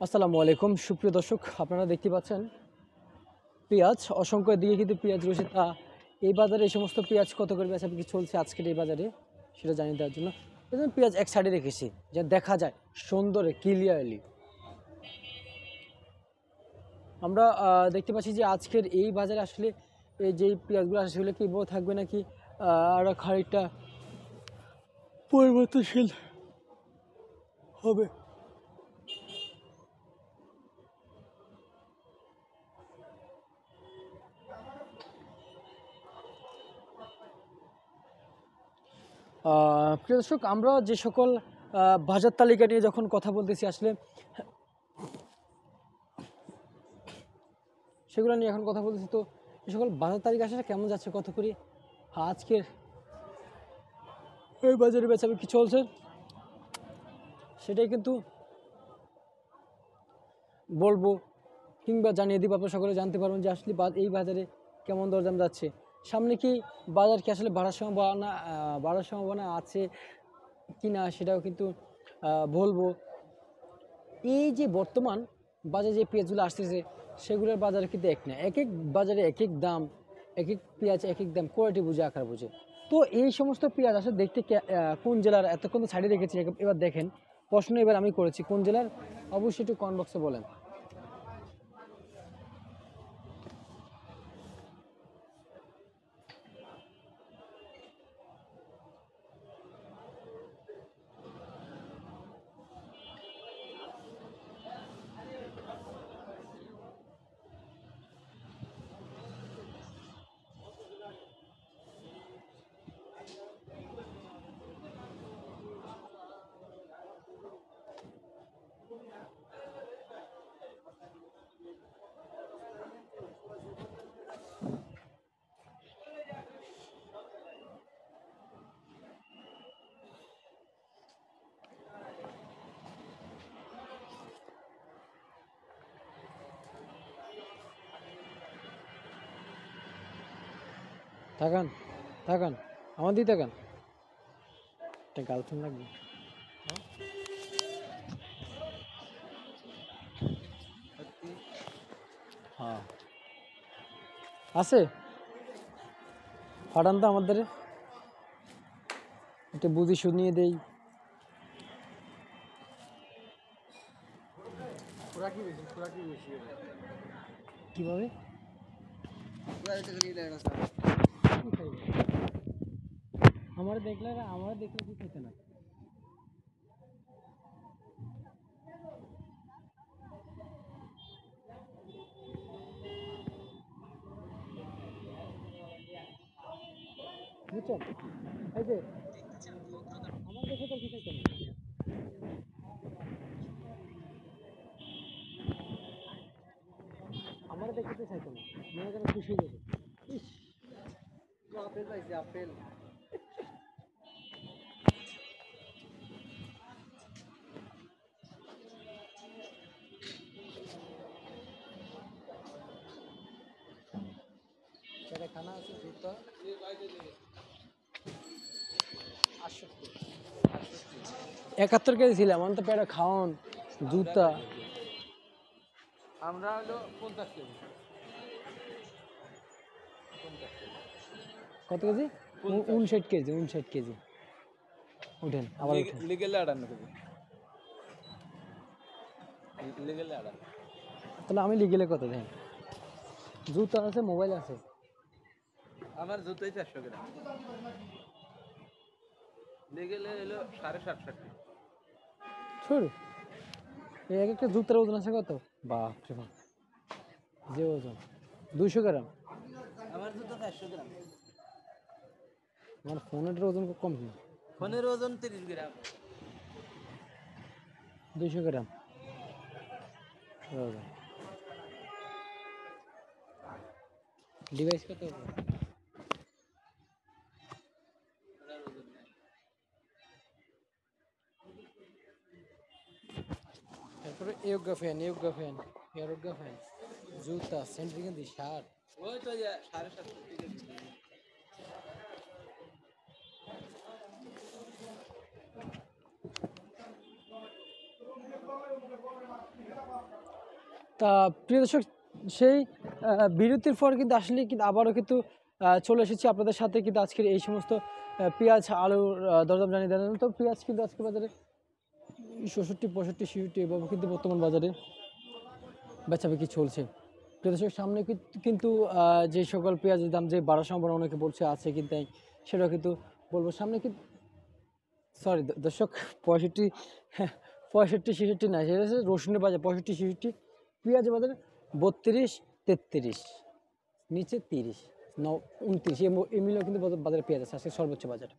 আসসালামু আলাইকুম সুপ্রিয় দর্শক, আপনারা দেখতে পাচ্ছেন পেঁয়াজ অসংখ্য দিকে কিন্তু পেঁয়াজ রয়েছে। তা এই বাজারে এই সমস্ত পেঁয়াজ কত করে বেচাবিক্রি চলছে আজকের এই বাজারে সেটা জানিয়ে দেওয়ার জন্য পেঁয়াজ এক সাইডে রেখেছি, যা দেখা যায় সুন্দরে ক্লিয়ারলি। আমরা দেখতে পাচ্ছি যে আজকের এই বাজারে আসলে এই যে পেঁয়াজগুলো আসে সেগুলো কি বড় থাকবে নাকি আরও খানিকটা পরিবর্তনশীল হবে। প্রিয় দর্শক, আমরা যে সকল বাজার তালিকা নিয়ে যখন কথা বলতেছি আসলে সেগুলো নিয়ে এখন কথা বলতেছি, তো এই সকল বাজার তালিকা আসলে কেমন যাচ্ছে, কত করে আজকের এই বাজারে বেচাবিক্রি চলছে সেটাই কিন্তু বলবো, কিংবা জানিয়ে দিব। আপনারা সকলে জানতে পারবেন যে আসলে এই বাজারে কেমন দরদাম যাচ্ছে, সামনে কি বাজার কি আসলে বাড়ার সম্ভাবনা আছে কি না সেটাও কিন্তু বলবো। এই যে বর্তমান বাজারে যে পেঁয়াজগুলো আসতেছে সেগুলোর বাজারে কিন্তু এক না, এক এক বাজারে এক এক দাম, এক এক পেঁয়াজ এক এক দাম, কোয়ালিটি বুঝে আকার বুঝে। তো এই সমস্ত পেঁয়াজ আসলে দেখতে কোন জেলার, এতক্ষণ তো ছাড়িয়ে রেখেছি, এবার দেখেন প্রশ্ন এবার আমি করেছি কোন জেলার, অবশ্যই একটু কমেন্ট বক্সে বলেন। তাকান তাকান, আমার দিকে তাকান, একটা গার্লফ্রেন্ড লাগবে। হ্যাঁ আছে, পাঠান তো আমাদের একটু বুঝি শুনিয়ে দেই। কিভাবে আমার দেখলে কি খেতে না। বুঝছেন, এই যে আমার দেখে তো কি খেতে না, আমার দেখে তো চাইতো না, মনে করেন খুশি হয়ে যাবে। ইস, আপেল পাইছে আপেল। সেটা খানা আছে জুতা 71 কেজি ছিলাম, আমি তো পেটে খাওয়ান জুতা। আমরা হলো 50 কেজি। কত কেজি? 59 KG, 59 KG. উঠেন আবার উঠেন। লিগেলে 58 কেজি। লিগেলে 58। তাহলে আমি লিগেলে কত দেন? জুতা আছে, মোবাইল আছে। আমার জুতোই 400 গ্রাম। লিগেলে হলো 750। শুরু এই এক একটা জুতার ওজন আছে কত? বাপ রে বাপ, যে ওজন 200 গ্রাম। আমার জুতো 400 গ্রাম। আমার ফোনের ওজন কম কি? ফোনের ওজন 30 গ্রাম। 200 গ্রাম ডিভাইস কত? তারপরে ইয়োগা ফ্যান, জুতা, স্যান্ডেল, গেঞ্জি, শার্ট। ওই তো 750 কেজি। তা প্রিয় দর্শক, সেই বিরতির পর কিন্তু আসলে কিন্তু আবারও কিন্তু চলে এসেছি আপনাদের সাথে কিন্তু আজকের এই সমস্ত পেঁয়াজ আলুর দরদাম জানিয়ে দেন। তো পেঁয়াজ কিন্তু আজকে বাজারে ৬৬, ৬৫, ৬৬ এভাবে কিন্তু বর্তমান বাজারে বেচাবিকি চলছে। প্রিয় দর্শক, সামনে কিন্তু যে সকল পেঁয়াজের দাম যে বাড়ার সম্ভাবনা অনেকে বলছে আছে, কিন্তু সেটাও কিন্তু বলবো সামনে কিন্তু সরি দর্শক, 65, হ্যাঁ 65, 66 না, সেটা হচ্ছে রসুনের বাজার 65, 66, পেঁয়াজের বাজারে 32, 33, নিচে 30, 29 এই মিলেও কিন্তু বাজারে পেঁয়াজ আছে আজকে সর্বোচ্চ বাজার।